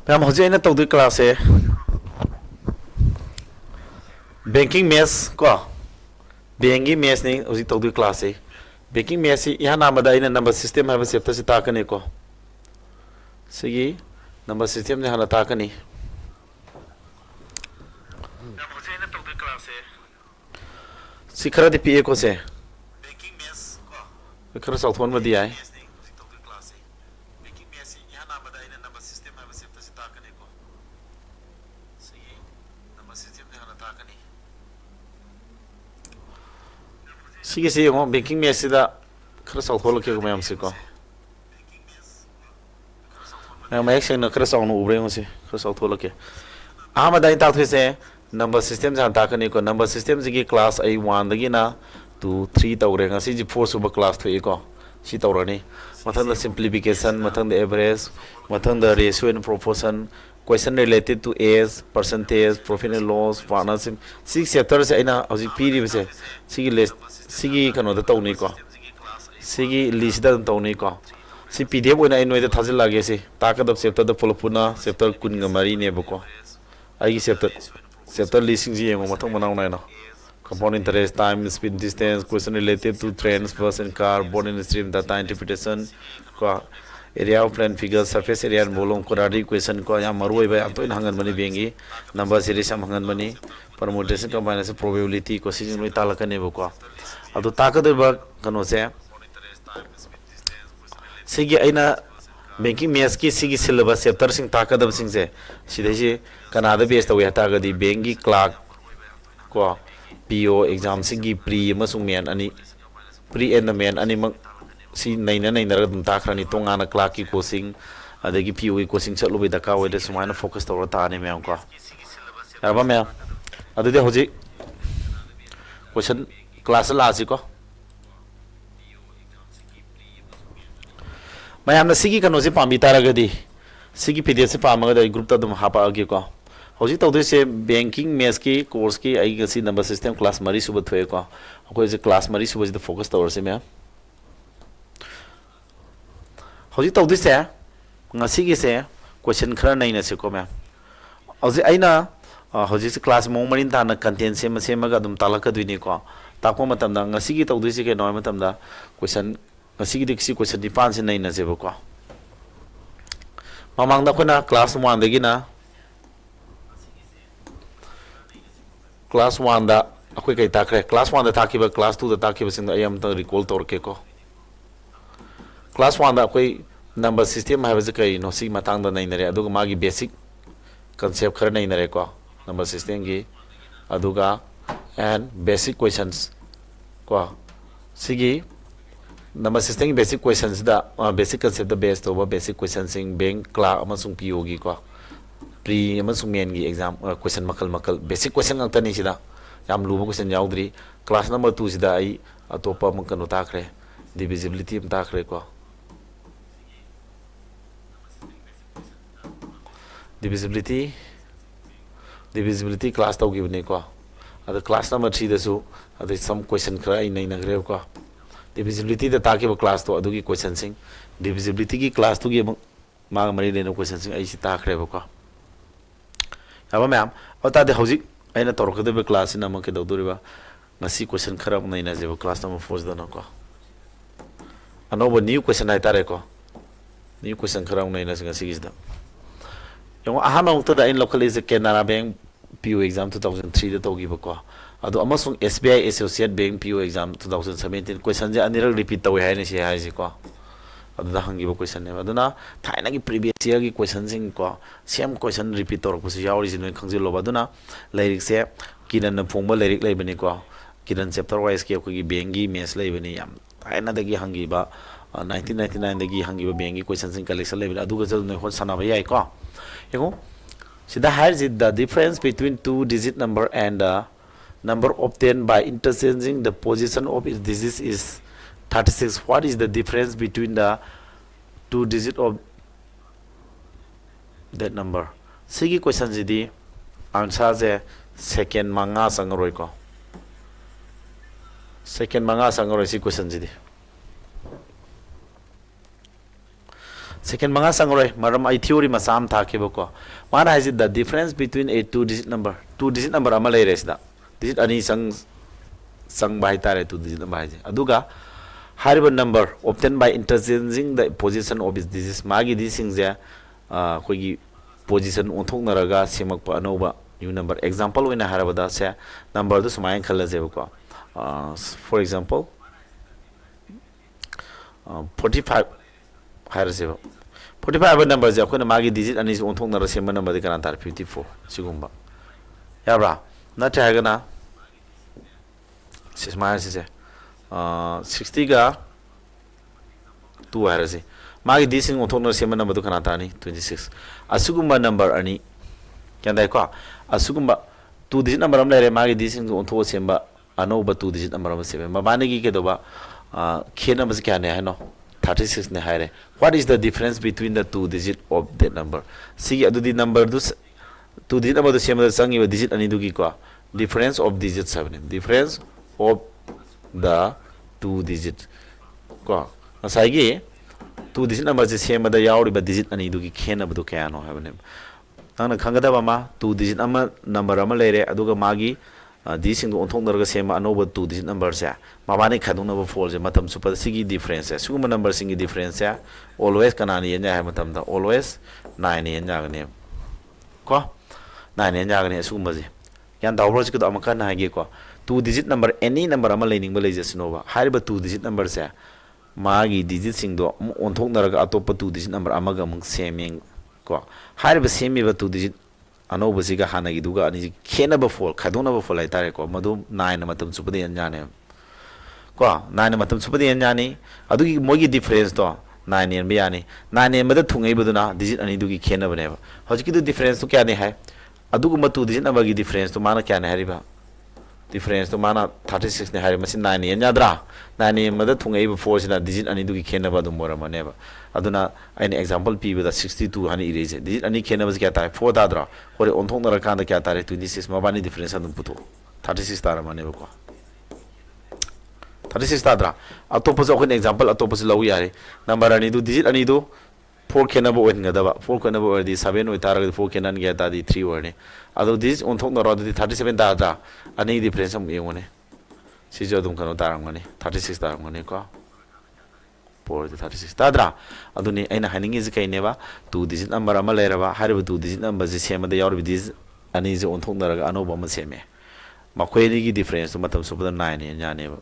Ma'am हजे अना तौद class है बैंकिंग मैथ्स को बैंक मैथ्स ने हजी तौद क्लास है बैंकिंग मैथ्स से यहाँ नामद नंबर सिस्टम है चैप्टर से ताकने को सिगी नंबर सिस्टम से हाँ ताकनी सी खरा पीए को से खरा चौथोन में दिया है सिगी यो बैंकिंग मैथ्स खरा चौथोलके मैम से को मैं सेंग खरा चाउन उब्रे से खरा चौथोलके अहमद ताथे नंबर सिस्टम से ताकनी को नंबर सिस्टम से क्लास आई 1 दगिना 2 3 तौरे सी 4 सुब क्लास थोई को सी तौरनी मथंग सिंप्लीफिकेशन मथंग एवरेज मथंग ratio and proportion question related to age percentage profit and loss partnership सी चैप्टर से अना हजी पीरीब से सी सिगी कनो तौनी को सिगी लिस्ट तौनी को सी पीडीएफ ओइना नोइदा थाजिलागे से ताकदब चैप्टर फुल पुना चैप्टर 10 नेबको आई चैप्टर लिसिंग जी येंगो मथंग मनाव नायना compound interest time speed distance question related to trains bus and car born in stream data interpretation ko area of plan figure surface area and volume quadratic question ko ya maroi ba am to hangan mani bengi number series am hangan mani permutation combination probability ko sing noi talakane bo ko adu takado ba kano se sigi aina banking maths की सिगी syllabus chapter सिंग ताकदब सिंग से सिधे Kannada base तवे तागदी bank की Clark को PO exam सिंगी pre अमसुंग main अनि pre and main अनि मक सी नैना नैना दम ताखरानी तोंगाना क्लार्क की कोचिंग अदगी पीओ की कोचिंग चलुबे दका ओइदे सुमाइना फोकस तौर ताने मैम को याबा मैम अदुदे होजि क्वेश्चन क्लास लासी को मैम सिगी कनो से पामी तारगदी सिगी पीडीएफ से पामगद ग्रुप तदम हापागे को हौजी तौदे से बैंकिंग मैथ्स की कोर्स की आई गसी नंबर सिस्टम क्लास मरी सुब थोए को अखोय से क्लास मरी सुब से फोकस तौर से मैम हौजी तौदे से ngasi gi se question khara nai na se ko ma'am हौजी आइना हौजी से क्लास मो मरिन ताना कंटेंट से मसे मगा दम तालक दुइनी को ताको मतम दा ngasi gi तौदे से के नॉय मतम दा question ngasi gi diksi question dipan se nai na se ko mamang da khona class 1 dagi na class 1 da akoi kai takre class 1 da takiba class 2 da takiba sing da ayam ta recall tor ke ko class 1 da akoi number system ha ba kai no si matang da nai nare aduga magi basic concept khara nai nare ko number system gi aduga and basic questions ko sigi number system basic questions da basic concept da based over basic questions sing bank clerk amasung PO gi ko pre amasung main gi exam question makal makal basic question ang tani sida yam luba question yaudri class number 2 sida ai atopa makano takre divisibility am takre ko divisibility class tau gi bne ko ada class number 3 da su ada some question khara ai nai nagre ko divisibility da takiba class to adugi question sing divisibility ki class to gi ma mari le no question sing ai si takre ko aba ma'am अता दे हौजी आइना तोरकदे बे class in अमके दौदुरिबा ngasi question खरा नैना जेबो class number 4 दना को अनोबो new question आइ तारे को new question खरा नैना ngasi गिसदा यो अहामा उक्तदा in local is Canara bank PO exam 2003 दा तोगिबो को अदो अमसुंग SBI associate bank PO exam 2017 question जे अनिरक रिपीट तवे हाइने से हाइजे को अदुदा हंगिबो क्वेश्चन ने अदुना थाइना की प्रीवियस ईयर की क्वेश्चन सिंग को सेम क्वेश्चन रिपीट तौर को यावरी जिन खंजिलो बदुना लाइरिक से किरन फोंबा लाइरिक लेबनी को किरन चैप्टर वाइज के को बैंक की मैथ्स लेबनी याम थाइना दगी हंगिबा 1999 दगी हंगिबा बैंक की क्वेश्चन सिंग कलेक्शन लेबनी अदुगा जल ने हो सनाबा याय को यको सिदा higher is the difference between two digit number and the number obtained by interchanging the position of its digits is 36. What is the difference between the two digits of that number? Sigi question jidi answer je second manga sangroi ko second manga sangroi si question jidi second manga sangroi maram ai theory masam tha ke bako mana has the difference between a two digit number ama lei resda digit ani sang bai tare two digit number haje aduga hariba number obtained by interchanging the position of its digits magi di singje khoigi position onthok naraga semak pa anoba new number example wena harabada se number du sumayan khalaje bako for example 45 hairaseba 45 number je akhona magi digit ani onthok nara sema number de kana tar 54 sigumba yabra na tagana sisma se 60 ga 2 hairase magi dising onthok nara sema number du kana tani 26 asugumba number ani kyandai ko asugumba 2 digit number am lere magi dising onthok sema anoba 2 digit number am sema mabane gi ke doba khena bas kya ne hai no 36 ne hai re what is the difference between the two digit of that number see adu di number du two digit number du same da sangi ba digit ani du gi ko difference of digit 7 difference of the two digit ko asai gi two digit number je same da yauri ba digit ani du gi khena ba du kya no hai ne nang khangada ba ma two digit ama number ama lere adu ga magi dising on thong narga sema anoba two digit number se mabani khadung na fall je matam super sigi difference se suguma number singi difference se always kanani yenya hai matam da always 9 yenya gane ko 9 yenya gane suguma je yan dawro ji ko amaka na ge ko two digit number any number ama lening ba leje snova hariba two digit number se magi digit sing do on thong narga atopa two digit number amaga mung seming ko hariba semi ba two digit anoba siga hana gi duga ani khena ba fall khadona ba fall ai tare ko madu 9 matam supadi anjane ko 9 matam supadi anjani adugi mogi difference to 9 yen biani 9 yen mada thungai buduna digit ani dugi khena bane ba hojiki du difference to kya ne hai adugu matu digit number gi difference to mana kya ne hari ba difference to mana 36 ne hari masin 9 yen yadra 9 yen mada thungai ba fall sina digit ani dugi khena ba dum mora mane ba aduna ain example p with 62 hani erase digit ani khena bas kya ta 4 da dra ore on thong na kan da kya ta 26 ma bani difference adum puto 36 tara mane ba ko 36 ta dra atopo so kon example atopo se law yare number ani du digit ani du 4 khena ba wen ga da ba 4 khena ba di 7 oi tara 4 khena ga ta di 3 ore ado this on thong na ro di 37 da dra ani difference am yengone si jo dum kano tarang mane 36 tarang mane ko 36 tadra aduni aina haningi ji kai neba two digit number ama leraba hariba two digit number ji sema da yaur bidis ani ji on thong daraga anoba ma seme makhoi ri gi difference matam subada 9 nya ne ba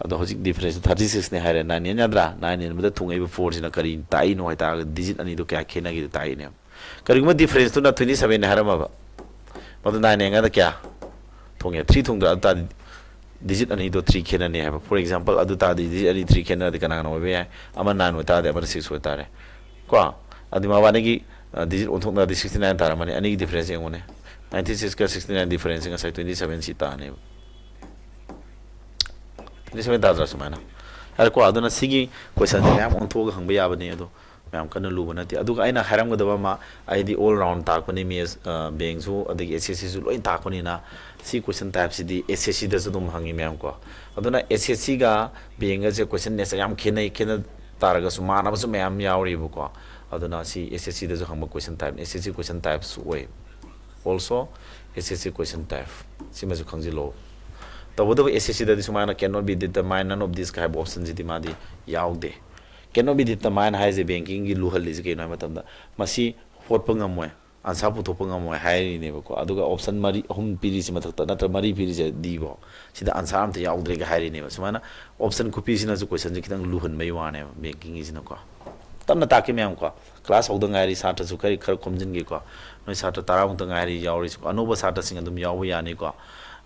ado hojik difference 36 ne hare 9 nya dra 9 ne mada thungai ba 4 jina kari tai no ta digit ani do kya khena gi tai ne kari ma difference to na 27 ne harama ba madu 9 ne nga da kya thonge 3 thong da ta digit ani do 3 khena ne ha for example adu ta digit ani 3 khena de kana no be ama 9 wata de ama 6 wata re ko adi ma bane gi digit on thong na 69 tara mane ani difference ngone 96 ka 69 difference nga sai 27 si ta ne 27 ta dra samana har ko aduna sigi question de am on thog hang ba ya bane ado ma'am कन लुब नती अदुगा आइना हारमगदबा मा आइदी all round ताकपनि mess बेंग सु अदगी SSC सु lion ताकपनि ना सी question type सिदी SSC दसु दुम हंगी मैम को अदुना एसएससी गा बेंग जे क्वेश्चन नेस याम खेनै खेना तारगा सु माना बसु मैम यावरिबु को अदुना सी एसएससी दसु हंग question type SSC question type सु वे also एसएससी क्वेश्चन टाइप सिमजु खंजिलो तबदब एसएससी ददि सुमाना can not be determine none of this काइप ऑप्शन जिदि मादी यावदे cannot be determined has a banking gi luhal is ke na matamda masi hot pangamoy ansa pu thopangamoy hai ne ba ko aduga option mari hum piri si matak natra mari piri je di bo sida answer am te yaudre ga hai ne ba sumana option ku pi sina ju question je kitang luhan mai wa ne banking is na ko tamna ta ke mem ko class hod ngai ri sata su kai khar komjin gi ko noi sata tara mu ngai ri yauri su anuba sata sing adum yawu ya ne ko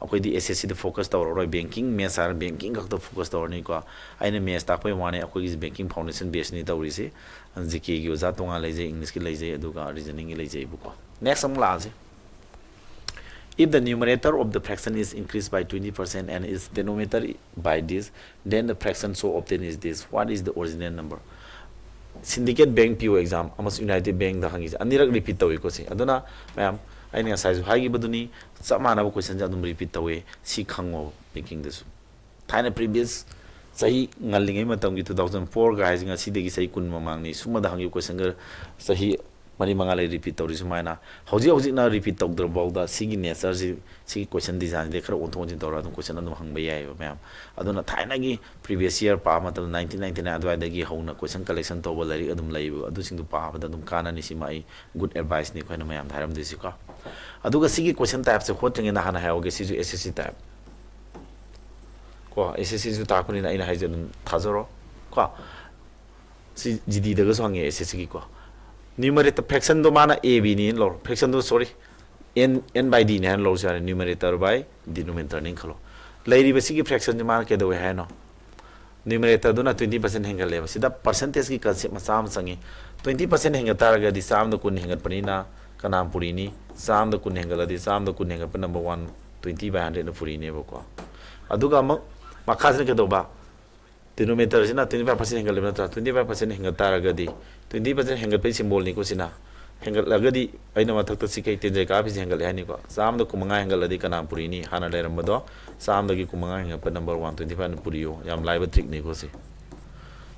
akoi di SSC the focus tower roi banking mes ar banking ka focus tower ni ko aina mes ta poi wane akoi is banking foundation base ni tawri se GK gi oza tonga leje english ki leje aduga reasoning gi leje bu ko next am la je if the numerator of the fraction is increased by 20% and its denominator by this then the fraction so obtained is this what is the original number syndicate bank PO exam amas united bank da hangi anirak repeat tawi ko se aduna ma'am aina size hagi baduni samana question ja dum repeat tawe si khangmo making this thaina previous sahi ngallingai matam gi 2004 ga haising asidagi sahi kun mamangni sumada hangi question ga sahi mari mangalai repeat tawri sumaina hauji na repeat tawdra bawda sigi nature sigi question design de khara onthong jin tawra dum question adum hangba yai ma'am aduna thaina gi previous year pa matam 1999 adwai dagi hauna question collection tawba lari adum lai adu sing du pa ba adum kana ni simai good advice ni khoina mayam tharam disi ko aduga sigi question type se hotring na hana haoge siju SSC type ko SSC ju ta kuni na ina haije dum thajoro ko si GD daga songe SSC gi ko numerator fraction do mana a b ni lo fraction do sorry n by d ne lo jare numerator by denominator ning khalo lairi basi ki fraction do mana ke do hai no numerator do na 20% hengal le sida percentage ki concept ma sam sangi 20% henga taraga di sam do kun henga panina kanam puri ni sam do kun henga di sam do kun henga pa number 1 20 by 100 no puri ne ko aduga ma khazne ke do ba denominator sina 25% hengal le na 25% henga taraga di 20% hengal pe symbol ni ko sina hengal lagadi aina mathak ta sikai tenjai ka bi hengal hani ko sam da kumanga hengal adi kana puri ni hana le ramdo sam da gi kumanga hengal pa number 125 puri yo yam live trick ni ko si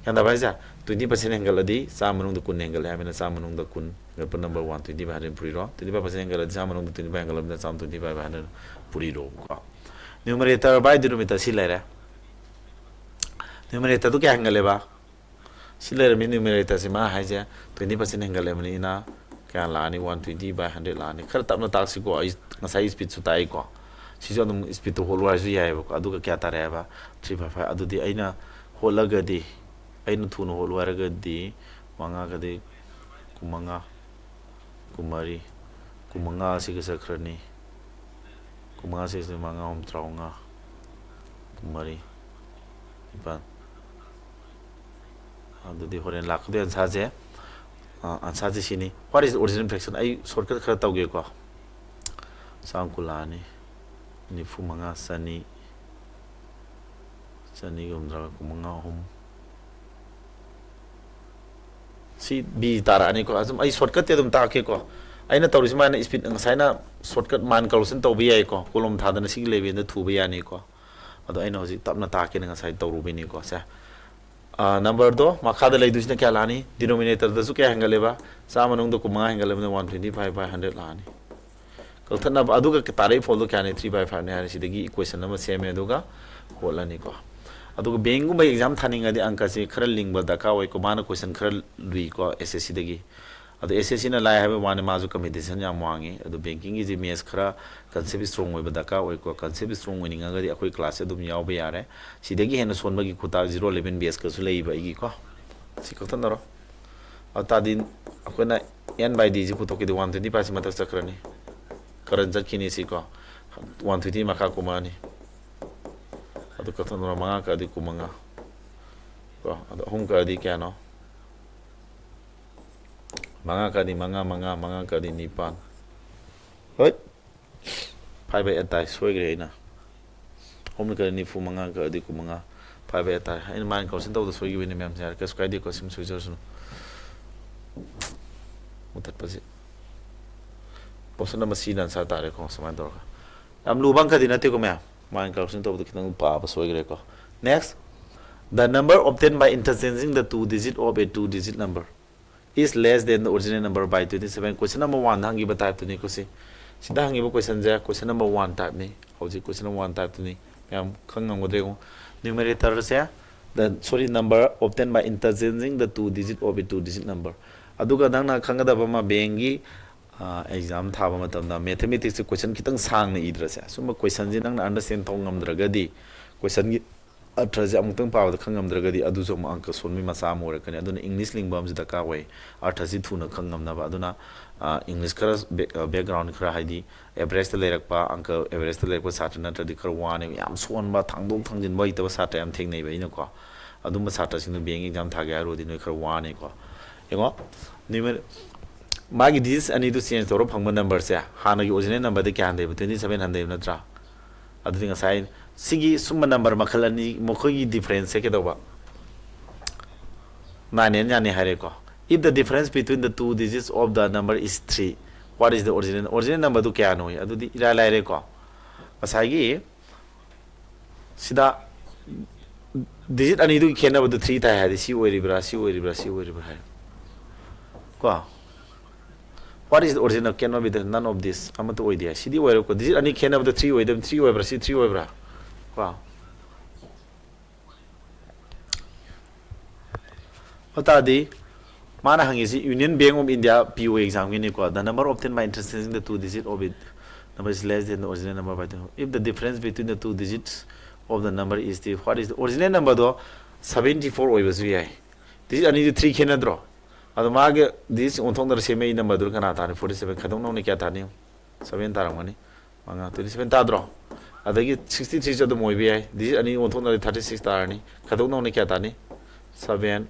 yanda bai ja 20% hengal adi sam manung da kun hengal ha mena sam manung da kun hengal pa number 125 puri ro 25% hengal adi sam manung da 25 hengal da sam 25 puri ro ko numerator by denominator si le ra numerator tu kya hengal le ba sila remi numerator se ma haja 20% hengal le mani na kya lani 120 by 100 lani khar tapna taksi ko ngasai speed su tai ko sijo dum speed to holwa ju yai ko adu ka kya tare ba 355 adu di aina holaga di aina thuno holwa raga di manga ga di kumanga kumari kumanga si ka sakrani kumanga se manga om traunga kumari ipan the horen lakh de answer je sini what is the original fraction ai shortcut khara tawge ko sangkulani ni fumanga sani gumdra kumanga hum si bi tara ani ko azum ai shortcut te dum ta ke ko aina tawri sima na speed saina shortcut man calculation tawbi ai ko kolom thadana sig level da thuba ya ni ko ado aina hoji tapna ta ke nga sai tawru bi ni ko sa number do makhada lai dusna kya lani denominator da su kya hengaleba sa manung do kuma hengaleba 125 by 100 lani kalthana aduga ke tare follow kya ne 3 by 5 ne hari sidagi equation nama same aduga holani ko aduga bengu by exam thaninga di angka se khara lingba daka wai ko mana question khara lui ko SSC dagi adu SSC na lai habe wane mazu competition ya mwangi adu banking gi ms khara concept strong oi badaka oi ko concept strong oi ninga gadi akoi class adum yaw be yare sidagi hena sonba gi khuta 011 bs ka su lei ba gi ko si ko tan ro ata din akona n by d ji khuto ki 125 matak chakrani karan jakini si ko 120 makha kumani adu ka tan ro manga ka di kumanga ko adu hum ka di kya no manga ka di nipan hoi 5 by 8 tai soi gre na hom ka ni fu manga ka di ku manga 5 by 8 tai in man ko sin to soi gi ni mem jar ka skai di ko sim soi jor sun mutat pasi posna masina sa tare ko sama dor ka am lu bang ka di na te ko me man ka sin to du kitang pa ba soi gre ko next the number obtained by interchanging the two digit of a two digit number is less than the original number by 27 question number 1 hangi ba type to ni ko si sida hangi ba question ja question number 1 type ni hoji question number 1 type to ni yam khangam godre ko numerator se the number obtained by interchanging the two digit of a two digit number aduga dangna khangada ba ma bengi exam thaba matam da mathematics question kitang sang na idra se suma question ji nang understand thong ngam dragadi question gi arthaje amutang paw da khangam dragadi adu so ma anka sonmi masa more kani aduna english lingbam ji da ka wai arthaji thuna khangam na ba aduna english kara background kara haidi average ta lerak pa anka average ta lerak pa satna ta dikar wane yam son ba thangdong thangjin bai ta ba sata am theng nei bai na ko aduma sata sing being exam tha ga ro di noi kar wane ko yengo nimer magi this ani to change to ro phangma number se hana gi original number de kyan de 2700 na tra adu tinga sai sigi summa number makhalani mokhogi difference ke doba nane nyane hare ko if the difference between the two digits of the number is 3 what is the original number du kya no adu di ira lai re ko asagi sida digit ani du khena badu 3 ta hai si oiribra si oiribra si oiribra hai ko what is the original cannot be the none of this amatu oidia sidi oiro ko digit ani khena badu 3 oidam 3 oibra si 3 oibra ko otadi mana hangisi Union Bank of India PO exam ni ko the number obtained by interchanging the two digit of it number is less than the original number by the if the difference between the two digits of the number is the what is the original number do 74 oibasu yai this ani 3 khena dro adu mage this onthong dar seme number dur kana tani 47 khadong no ne kya tani 7 tarangani manga 27 ta dro adagi 63 jadu moi bi ai this ani onthong dar 36 tarani khadong no ne kya tani 7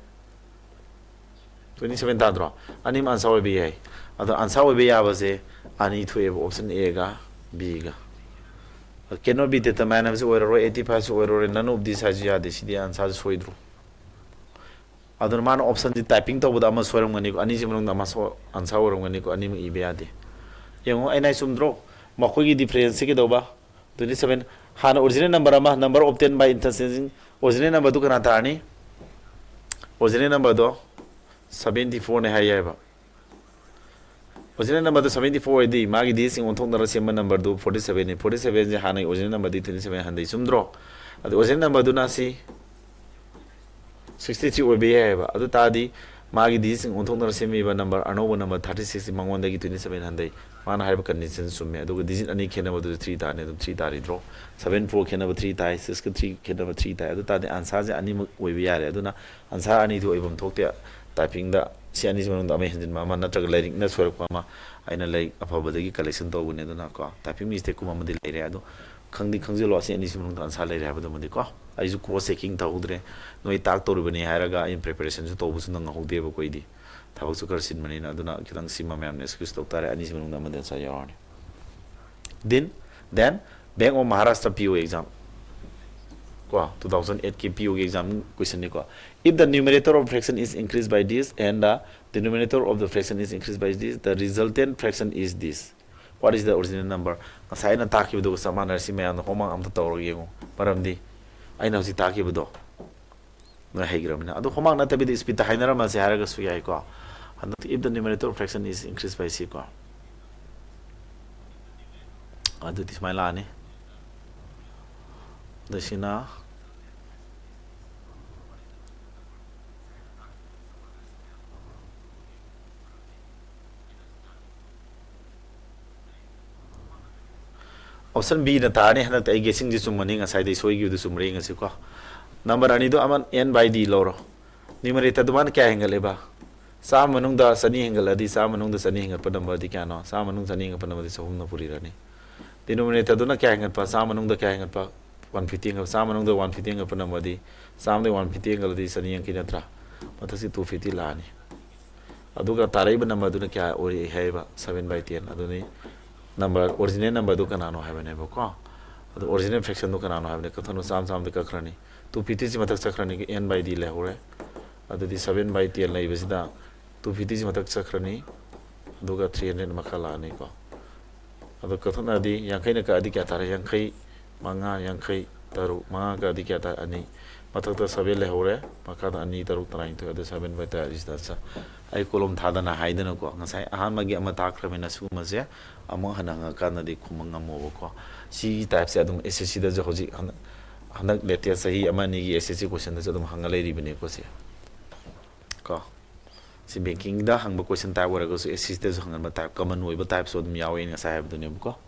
27 ta dro ani man saw bi ai adu answer bi ya base ani thue option A ga B ga cannot be determined as or 85 or none of these has ya this the answer soidro other man option the typing to buda ma soram ngani ko ani jimrong na ma so answer oram ngani ko ani ibe ya de yengo ai nai sumdro makoi gi difference ke do ba 27 han original number ama number obtained by interchanging original number du kana tani original number do 74 ne hai ba original number to 74 di magi di sing onthong dara sema number do 47 ne 47 je hanai original number di 27 handai sumdro adu original number do na si 63 obe ba adu ta di magi di sing onthong dara semi ba number anoba number 36 mangon da gi 27 handai mana haiba condition summe adu digit ani khena ba do 3 ta ne 3 ta ri dro 74 khena ba 3 ta 6 ka 3 khena ba 3 ta adu ta di answer je ani obe yare adu na answer ani do ibam thokte typing da si ani jimong da mai hinjin ma na tag learning na sor ko ma aina like afabadagi collection to bune na ko typing mistake kuma madi leire ado khangdi khangjelo si ani jimong da answer leire habado madi ko ai ju ko checking ta udre noi tak to rubani haraga in preparation ju to busu nang hode ba koidi thabak su kar sin mani na aduna kitang sima ma'am ne excuse to tare ani jimong da madi sa yarni then Bank of Maharashtra PO exam 2008 ki PO exam question ni ko if the numerator of fraction is increased by this and the denominator of the fraction is increased by this the resultant fraction is this what is the original number asai na taki do samana si me an homang am to tawro yengo paramdi aina si taki do na hegram na adu homang na tabi the speed hainara ma se haraga su yai ko and if the numerator of fraction is increased by c ko adu this my la ne Dashina option B na tani hana tai guessing ji sumani nga sai dei soi gi du sumre nga si ko number ani do aman n by d loro numerator du man kya hengale ba sa manung da sani hengala di sa manung da sani hengal pa number di kya no sa manung sani hengal pa number di sa hum na puri rani denominator do na kya hengal pa sa manung da kya hengal pa 150 hengal sa manung da 150 hengal pa number di sa manung 150 hengal di sani hengal kinatra matasi 250 la ni aduga tarai ba number do na kya ori hai ba 7 by 10 adu ni number original number do kana no have ne ba ko adu original fraction do kana no have ne ka thanu sam de ka khrani 250 ji matak sakhrani ki n by d le hore adu di 7 by 10 lai besida 250 ji matak sakhrani aduga 300 makala ni ko adu ka thana di yankai na ka adi kya tare yankai manga yankai taru manga ka adi kya ta ani matak ta 7 le hore maka da ani taru tarai to adu 7 by 10 is that sa ai kolom thada na haidana ko ngasai ahan magi ama takrame su ma je among hananga kana de khumanga mo ko si type se adum SSC da hoji hanak lete sahi amani gi SSC question da adum hanga le ribine ko se ko si banking da hangba question type wara ko so SSC da hangan ba type common way ba type so dum yawe ni sa have dun ko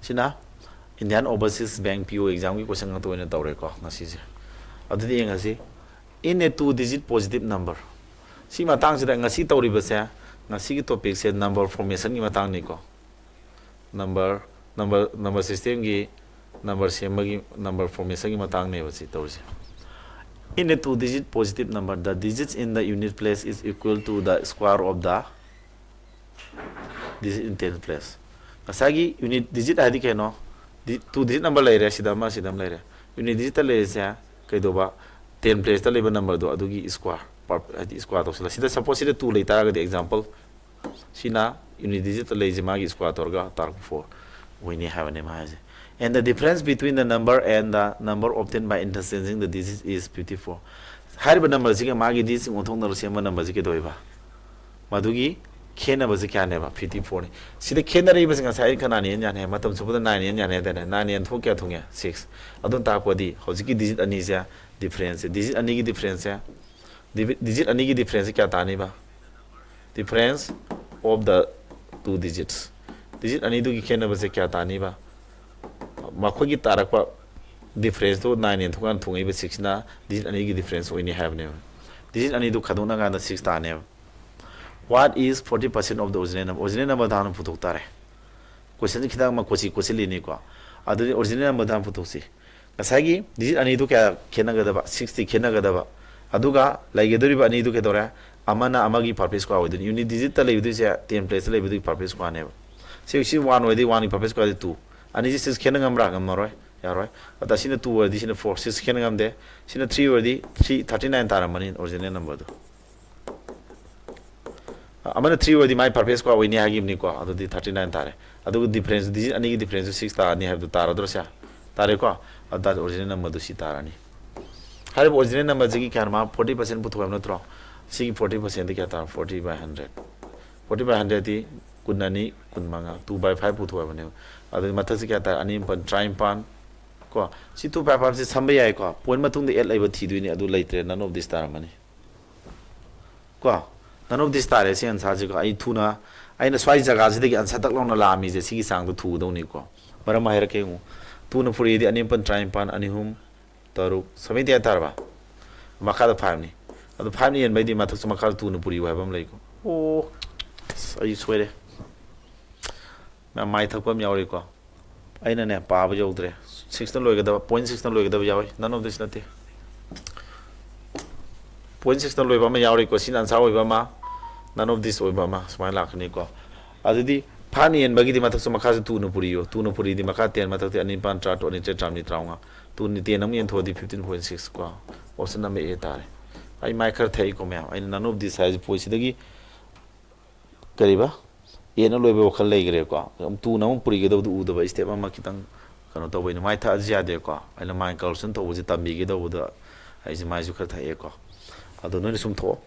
sina Indian Overseas Bank PO exam gi question to ne tawre ko ngasi je adu di ngasi in a two digit positive number si matang sida ngasi tawri ba se ngasi gi topic se number formation gi matang ni ko number system gi number semagi number formation gi matang ne basi tawse in a two digit positive number the digits in the unit place is equal to the square of the digit in 10th place kasagi unit digit adi ke no two digit number lai re sidam lai re unit digit lai se kai do ba 10 place ta leba number do adugi square adi square to sida suppose sida 2 lai tara ga example sina unit digit lai je magi square torga tar 4 we ni have ne ma je And the difference between the number and the number obtained by interchanging the digits is 54. Hariba number siga magi digits ngothong na sema number sike doiba. Madugi khena basi kya neba 54 ni. Sida khena ri basi ngasai khana ni nya ne matam subuda 9 nya ne da 9 yen thok kya thungya 6. Adun ta ko di hojiki digit ani ja difference. Digit ani ki difference ya. Digit ani ki difference kya ta ni ba? Difference of the two digits. Digit ani du ki khena basi kya ta ni ba? Makhogi tarakpa difference to 9 yen thukan thungai ba 6 na digit ani ki difference oini have ne. Digit ani du khaduna ga na 6 ta ne. What is 40% of the original number? Original number dhan putuk tare. Question kita ma kosi lini ko. Adu original number dhan putuk si. Kasagi digit ani du kya khena ga da ba 60 khena ga da ba. Aduga like eduri ba ani du ke dora amana amagi purpose ko awdu. Unit digit ta lebidu se 10 place lebidu purpose ko ane. 6 1 wadi 1 purpose ko adi 2. Ani 6 khena ngamra ngamroi. Yaroi. Ata sina 2 wadi sina 4 6 khena ngamde. Sina 3 wadi 3 39 tara mani original number do. Amana 3 wadi my purpose ko awini hagim ni ko adu di 39 tare. Adu difference digit ani ki difference 6 ta ani have do tara do sya. Tare ko adu original number do si tara ni. Har original number jigi kya ma 40% putu hamna tro. Si 40% de kya ta 40 by 100. 40 by 100 di kunani kunmanga 2 by 5 putu hamne. Adu matha si kya ta ani pan try pan ko si 2 by 5 si sambe yai ko point matung de 8 laiba thi duini adu laitre none of this tara mani. Ko none of this tare si answer ji ko ai thuna aina swai jaga ji de answer tak lona la mi je si gi sang do thu do ni ko baram hai rake mu tuna puri di ani pan try pan ani hum taru samai dia tarba makha da 5 ni adu 5 ni en bai di mathak sama khal tuna puri wa bam lai ko o ai swere ma mai thak pam yauri ko aina ne pa ba jodre 6 loi ga da 0.6 loi ga da yawi none of this nate 0.6 loi ba ma yauri ko sin answer oi ba ma none of this oi ba ma smai lak ni ko adudi phani en bagi di mathak sama khal tuna puri yo tuna puri di makha 10 mathak ti ani pan tra to ni che tram ni traunga tu ni 10 am yen thodi 15.6 ko option number A tare ai mai khar thai ko ma ai none of this size poisi dagi kariba ye na loibe wakhal lai gre ko am tu na puri ge do u do ba step ama kitang kano to bai mai tha ja de ko ai na mai calculation to uji tambi ge do do ai ji mai ju khar thai ko adu no ni sum tho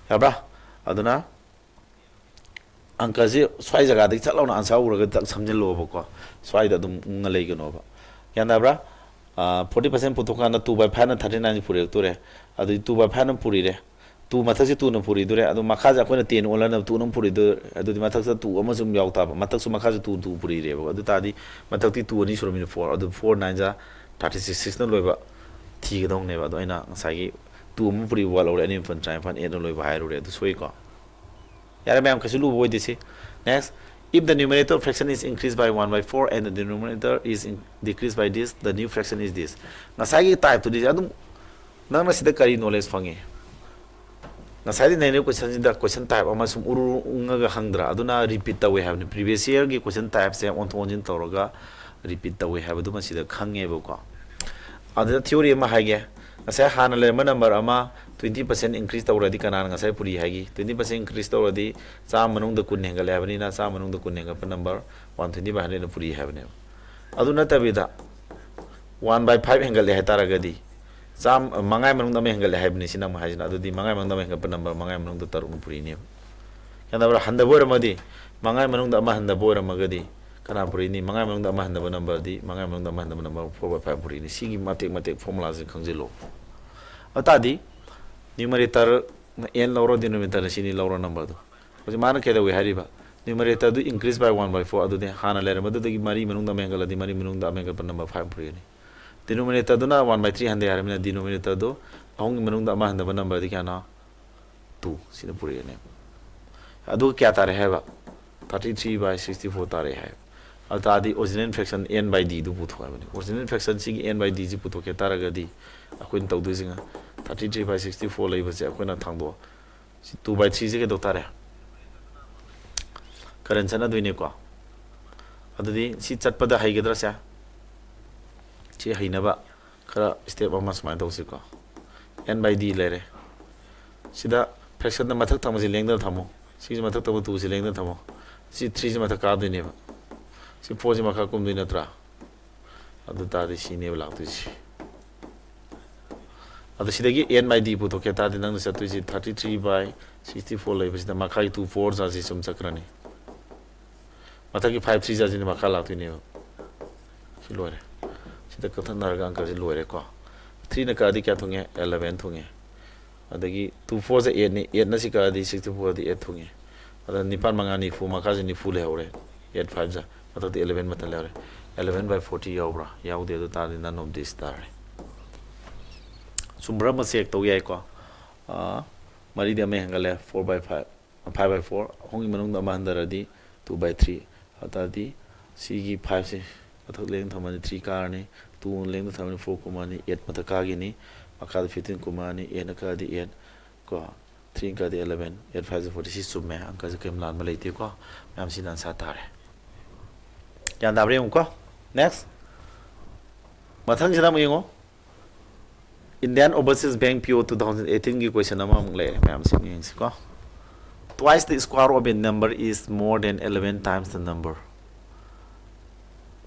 ya bra aduna angka ji swai jaga de chatlaw na answer ura ga samjin lo ba ko swai da dum nga lai ge no ba yan da bra 40% putuka na 2 by 5 na 39 puri to re adu 2 by 5 na puri re 2 mathak se 2 na puri do re adu makha ja ko na 10 ola na 2 na puri do adu di mathak sa 2 ama sum yaw ta ba mathak su makha ja 2 puri re ba adu ta di mathak ti 2 ni suru min 4 adu 4 9 ja 36 6 na loi ba thi ga dong ne ba do aina ngasai gi 2 mu puri wa lo re ani fan try fan 8 na loi ba hai ro re adu soi ko yara ma'am kasu lu boy disi next if the numerator fraction is increased by 1 by 4 and the denominator is decreased by this the new fraction is this ngasai gi type to this adum nang na sida kari knowledge fangi ngasai di nai question da question type ama sum uru unga ga hangdra aduna repeat the we have the previous year gi question type se on thonjin toroga repeat the we have aduma sida khange bo ko adha theory ma hage ngasai hana le number ama 20% increase tawradi kana ngasai puri hagi 20% increase tawradi cha manung da kun hengal habani na cha manung da kun hengal number 120 by 100 puri habani aduna tabida 1 by 5 hengal le hataragadi cha mangai manung da hengal habani sina ma hajina adudi mangai manung da hengal number mangai manung da tarun puri ni kana bra handa bor madi mangai manung da ma handa bor magadi kana puri ni mangai manung da ma handa number di mangai manung da ma handa number 4 by 5 puri ni sigi matek formula je khangjilo atadi numerator n lauro denominator sini lauro number do hoji mana keda we hariba numerator do increase by 1 by 4 adu de hana lere madu de mari manung da mengal di mari manung da mengal number 5 puri ni denominator do na 1 by 3 hande harimna denominator do ahong manung da ma handa number di kana 2 sina puri ni adu kya tare heba 33 by 64 tare hai atadi original fraction n by d do putu hai original fraction sigi n by d ji putu ke taraga di akoin tawdu singa 33 by 64 lay base akoina thangdo 2 by 3 je ke doctor current sana duine ko adudi si chatpada haigedra sa chi hainaba khara step ama smai dawsi ko n by d lere sida fraction na mathak thamji lengda thamo si mathak tabu 2 si lengda thamo si 3 ji mathak ka duine ba si 4 ji makha kum duine tra adu tadi sini laktuisi adu sidagi n by d putoke tadi nang satuisi 33 by 64 leibisida makai 2 4 jaji sum chakrani mathagi 5 3 jaji makha laktuini si loire sida kathan narga angka si loire ko 3 na ka di kya thunge 11 thunge adagi 2 4 se 8 ni 8 na si ka di 64 di 8 thunge ada nipan manga ni fu makha ni fu le hore 8 5 ja matati 11 matan le hore 11 by 40 yaubra yaude adu tadi none of this tare sumbra ma sek to yai ko mari de me hangale 4 by 5 5 by 4 hongi manung da mandaradi 2 by 3 atadi sigi 5 se athak leng thamani 3 karni 2 leng thamani 4 kumani 8 mataka gi ni makha 15 kumani 8 ka di 8 ko 3 ka di 11 8 5 46 summe angka kem lan ma leite ko mam sinan sa tare yan dabre ko next mathang jana mo yengo Indian Overseas Bank PO 2018 की question nama among le ma'am sing ko twice the square of a number is more than 11 times the number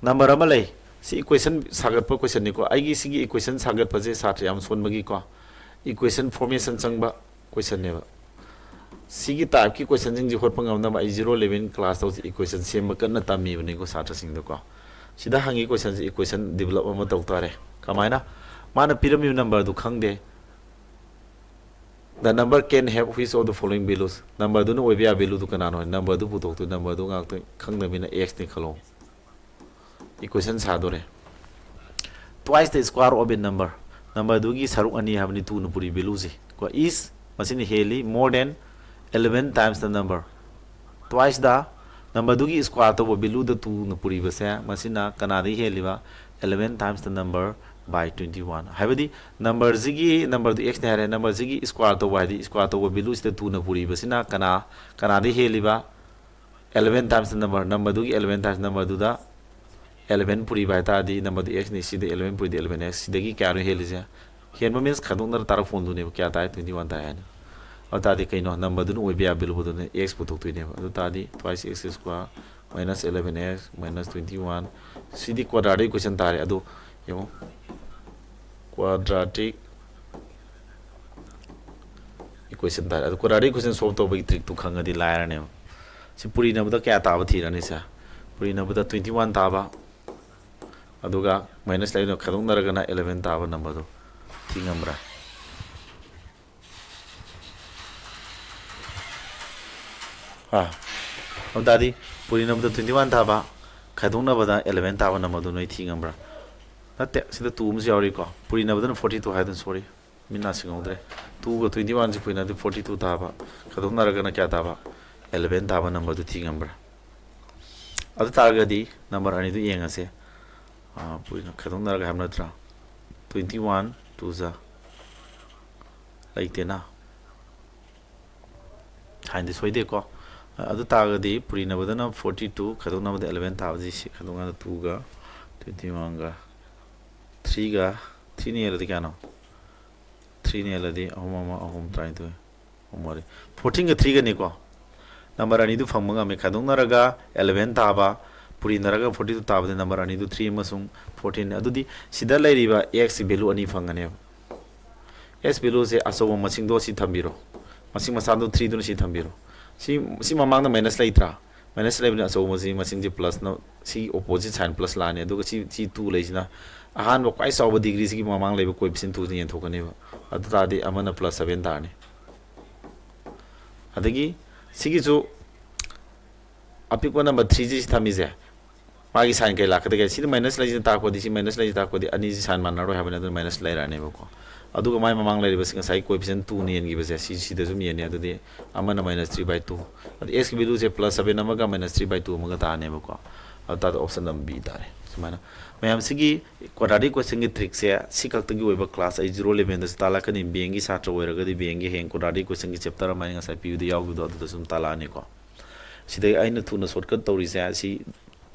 amale si equation sagat pa question ni ko ai gi sigi equation sagat pa je sat yam son magi ko equation formation changba question ne ba sigi type ki question jing ji hot pangam na ai 011 class to equation sem kan na tami bani ko sat sing do ko sida hangi question equation develop ma taw tare kamaina mana pyramid number du khangde the number can have which of the following values number du no obia value du kana no number du putok tu number du ngak tu khangda mina x ni khalo equation sa do re twice the square of a number du gi saruk ani habni tu no puri value ji ko is masini heli more than 11 times the number twice the number du gi square to value the tu no puri basa masina kana di heli ba 11 times the number by 21 habadi number zigi number du x ne hare number zigi square to y di square to value is the 2 na puri basina kana di heliba 11 times the number du gi 11 times number du da 11 puri by ta di number du x ne si de 11 puri de 11x de gi kya no helija hen means khadung nar tar phone du ne kya ta 21 ta hai ata di kaino number du no we bia bilu du ne x putok tu ne adu ta di twice x square minus 11x minus 21 si di quadratic equation tare adu yo quadratic equation tare adu quadratic equation solve to bagi trick tu khanga di laira ne si puri na bada kya ta ba thira ni sa puri na bada 21 ta ba aduga minus lai no khadung na raga na 11 ta ba number do tingamra dadi puri na bada 21 ta ba khadung na bada 11 ta ba number do noi tingamra Nate sida 2 mus yawri ko puri na badan 42 haiden sorry minna singodre 2 ga 21 ji puina di 42 ta ba khadong na raga na kya ta ba 11 ta ba number du thingambra adu targa di number ani du yenga se puri na khadong na raga hamna tra 21 2 za like na hain di soide ko adu targa di puri na badan 42 khadong na badan 11 ta ji si khadong na 2 ga 21 ga 3 ga 3 ni aladi kano 3 ni aladi ahum trying to omari 14 ga 3 ga ni ko number ani du famanga me khadung naraga 11 ta ba puri naraga 42 ta ba number ani du 3 masung 14 adudi sida lairiba x value ani fangane x value se asobo masing do si thambiro masing masa do 3 do si thambiro si mamang na minus laitra minus laibna asobo masing di plus na si opposite sign plus la ne do si 2 leisina ahan ba kwai saw degree si mamang leba coefficient 2 ni thokane ba adu ta di amana plus 7 ta ne adagi sigi jo apikwa number 3 ji thami je magi sign kai lakade ga si minus lai ta ko di si minus lai ta ko di ani ji sign man ro ha bana adu minus lai ra ne ba ko adu ga mai mamang lai ba singa sai coefficient 2 ni ngi ba je si da zum ye ne adu di amana minus 3 by 2 adu s ki value je plus 7 amaga minus 3 by 2 amaga ta ne ba ko adu ta option number b ta re sumana ma'am सिगी quadratic question की trick से सिकक्तगी ओइबा class 011 दस ताला कनि बेंगी Sartre ओइरगदि बेंगी हें quadratic question की chapter माइ ngasa पिउदि यावबिदो अदु सुम ताला ने को सिदे आइना थुना शॉर्टकट तौरि से सि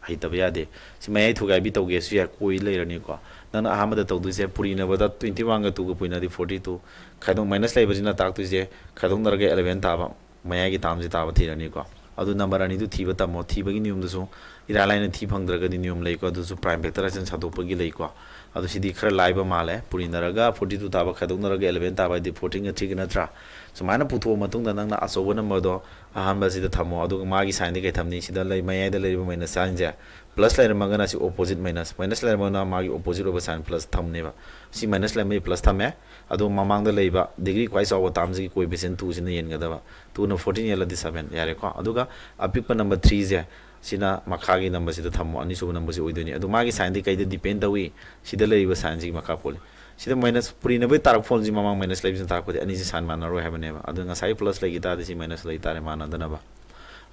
हाइतब यादे सि मै थुगाइ बि तौगे सु या कोइ लेरनि को नन अहमद तौदु से पुरिना बदा 21 गा 2 गा पुइना दि 42 खाइदों माइनस लाइबजिना ताकतु से खाइदों नरगे 11 ताबा मया की ताम जे ताबा थिरनि को adu number ani du thiba tamo thibagi nium du so ira line thi phangdraga di nium lei ko du so prime factorization sadopagi lei ko adu sidi khara laiba male purinaraga 42 taba khadonaraga 11 taba di 14 ga thig na tra sumaina putho matung da nang na asobo number do ahamba sida thamo adu magi sign di kai thamni sida lei mayai da lei minus sign ja plus layer magana si opposite minus layer magana magi opposite over sign plus thamne ba si minus layer mai plus thame adu mamang da leiba degree kwai saw tamji coefficient 2 sina yen ga da 2 na 14 yela di 7 yare ko aduga apik number 3 je sina makhagi number sida thamo ani so number si oidoni adu magi sign di kai da depend dawi sida leiba sign ji makha pole sida minus puri na bai tarak phone ji mamang minus lai sin tarak ko ani ji san manaro have ne ba adu nga sai plus lai gita si minus lai tare mana dana ba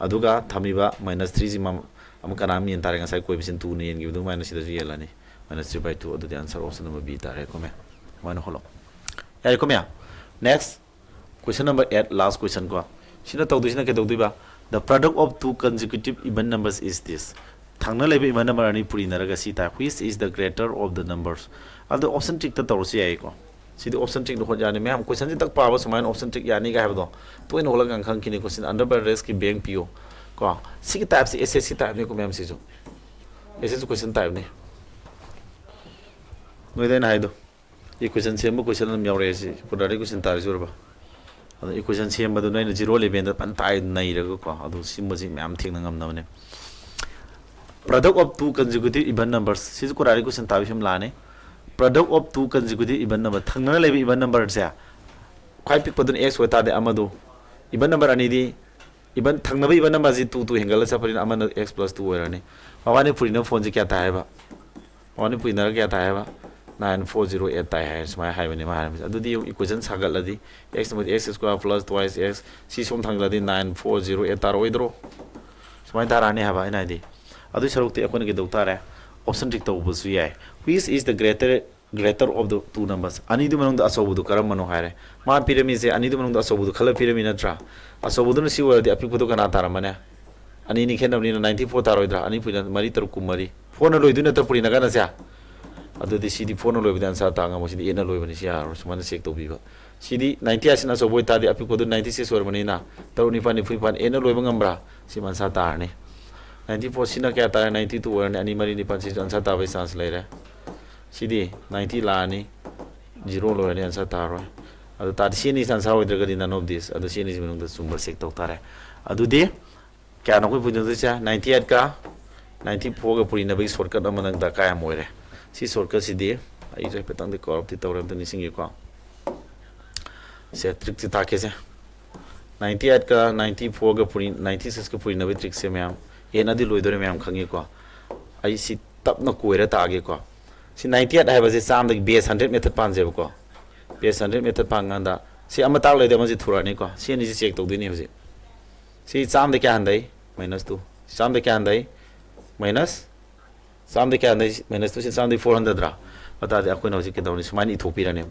aduga thamiba minus 3 ji mam amka nam yen tare nga sai coefficient 2 ne yen gi du minus sida ji yela ni minus 3 by 2 adu the answer option number b tare ko me mana holo yare ko me next question number 8 last question ko sina tawdu sina ke tawdu ba the product of two consecutive even numbers is this thangna lebe even number ani puri naraga sita which is the greater of the numbers adu option tick ta tawsi ai ko sidi option tick no jani me am question tak pa ba sumain option tick yani ga have do to in hola gang khang kini question under by risk ki bank pio ko sigi type si ssc type ne ko mem si jo ssc question type ne no den haido ये question same question हम याव रेसी quadratic question tar jorba adu equation same बदु नै 0 11 pan tai nei रग को adu sim ji myam thing ngam na ne product of two consecutive even numbers sis quadratic question ta bisam la ne product of two consecutive even number thangna lebe even number se khai pik padun x wata de amadu even number ani di even thangna ba even number ji 2 2 hengal sa parin amana x plus 2 era ne mawani purina phone ji kya ta hai ba mawani purina kya ta hai ba 9408 tai hai smai hai bani ma adu di equation sagal ladi x with x square plus twice x si som thang ladi 9408 tar oidro smai tarani ha ba ina di adu saruk te akon ge dauta re option tik to bu su yai which is the greater of the two numbers ani du manung da asobu du karam mano haire ma pyramid se ani du manung da asobu du khala pyramid na tra asobu du si wadi apik pudo kana tar mane ani ni khenam ni 94 tar oidra ani puina mari tar kumari phone loidu na tar purina kana sia adu di cd phone loibu dan sa tanga mo cd ena loibu ni sia sumana check to biba cd 90 asina so boy ta di apik pudo 96 or mani na taru ni pan ena loibu ngambra si man sa tar ni 94 sina kya ta 92 or ani mari ni pan si answer ta bai sans lai re cd 90 la ni 0 lo ni answer ta ro adu ta si ni san sa oidra gari none of this adu si ni minung da sumber check to tare adu di kya na koi pujung cha 98 ka 94 ga puri na bai shortcut amanang da kaya moire si shortcut si di ai je petang de corrupt ti tawram ta ni singi ko se trick ti ta ke se 98 ka 94 ga puri 96 ka puri na bai trick se myam ena di loidore myam khangi ko ai si tap na koira ta ge ko si 98 hai ba se sam da base 100 method pan je ko base 100 method pan nganda si amata le de ma ji thura ni ko si ni si check to di ni hoji si sam de kya handai -2 sam de kya handai minus sam de kya handai -2 si sam de 400 ra bata de akoi na hoji ke dawni sumani thopi ra ne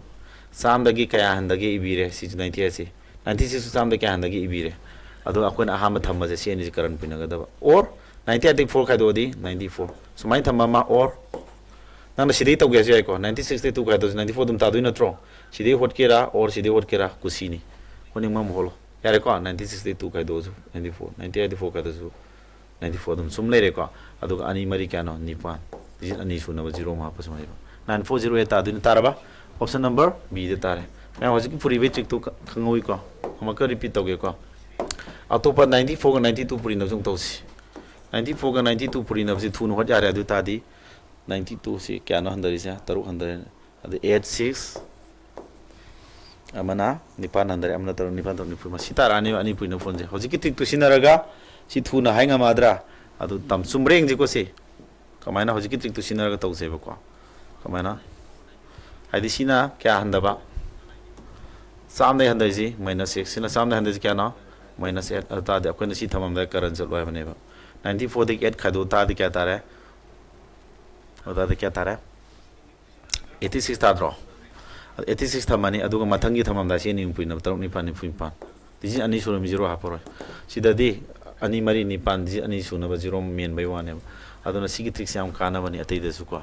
sam da gi kya handa ge ibire si 98 si 96 sam de kya handa ge ibire ado akoi na ahama thamma je si ni karan pina ga da or 98 take 4 khai do di 94 sumai thamma ma or nang na sidai to ge jai ko 96 khai do 94 dum ta do na tro sidai hot kera or sidai hot kera kusi ni honi mam holo yare ko 96 khai do 94 98 4 khai do 94 dum sum le re ko ado ani mari kya no nipan digit ani su na 0 ma pas mai 9408 ta din taraba option number b de tare मैं होजी की पूरी वेचिक तो खंगोई को हम का repeat तोगे को अतोपा 94 का 92 पूरी नजों तोसी 94 का 92 पूरी नबसी थुन हो जा रे अदु तादी 92 से क्या न हंदरी से तरु हंदरे अदु 86 amana nipan handare amna taru nipan taru nipuma sitarani ani puina phone je hoji ki tik tu sinaraga si thuna hainga madra adu tam sumreng ji ko se kamaina hoji ki tik tu sinaraga tau se ba ko kamaina haidi sina kya handaba samne handai ji -6 sina samne handai ji kya na -8 ta de akoi na si thamam da karan chal loi bane ba 94 dik 8 khado ta de kya ta re oda de kya ta re 86 ta dro 86 thamani aduga mathangi thamam da si ni puina taruk ni pan ni puin diji ani sura mi 0 ha poro sida di ani mari ni pan diji ani suna ba 0 men bai wane aduna sigi trick sam kana bani atai de su ko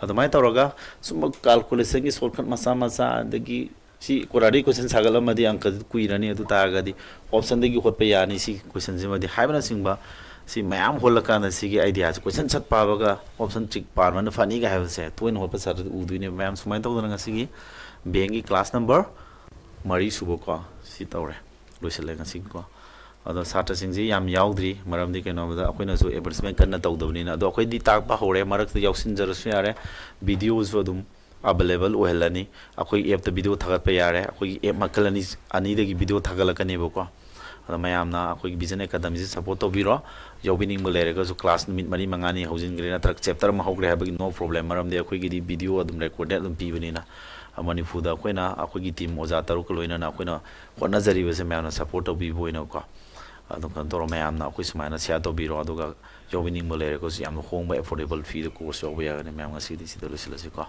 adumai tawraga sum calculation gi shortcut masa dagi C quadratic question sagal amadi angka kuirani adu tagadi option degi hotpa yani si question jimadi haibana singba si mayam holaka na si gi idea question sat pabaga option chik parman fani ga have se toin hotpa sar uduine mayam sumai tawdana ngasi gi bengi class number mari subo ko si tawre loisale ngasi ko ado satra singji yam yaudri maramdi keno da akoina so advertisement kanna tawdawni na ado akoi di tak ba hore marak tu yausin jarasu yare videos wadum available ohelani akoi app ta video thagat pa yare akoi app makalani ani de gi video thagalakani boko ada mayamna akoi vision academy se support to biro yobini mulere ga so class numit mari mangani housing grena trak chapter ma hogre ha no problem maram de akoi gi video adum recorded adum pibani na amani fuda akoi na akoi gi team oja taru ko loina na akoi na hona jari bese mayamna support to bi boina ko adu kan toro mayamna akoi smaina sia to biro adu ga yobini mulere ko yam hongba affordable fee de course yob ya ne mayam ngasi di sidalo silasi ko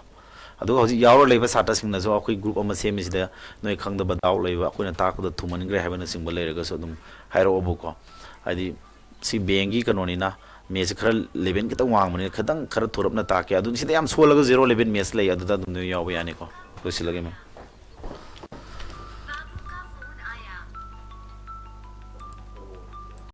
adu hoji yauro leiba sata singna jo akoi group ama semis da noi khangda ba daw leiba akoi na tak da thuman gre habana singba leira ga so dum hairo obu ko adi si bengi kanoni na mes khara 11 kitang wang mani khadang khara thorap na ta ke adu sida yam 16 0 11 mes lei adu da dum yaw yani ko ko silage me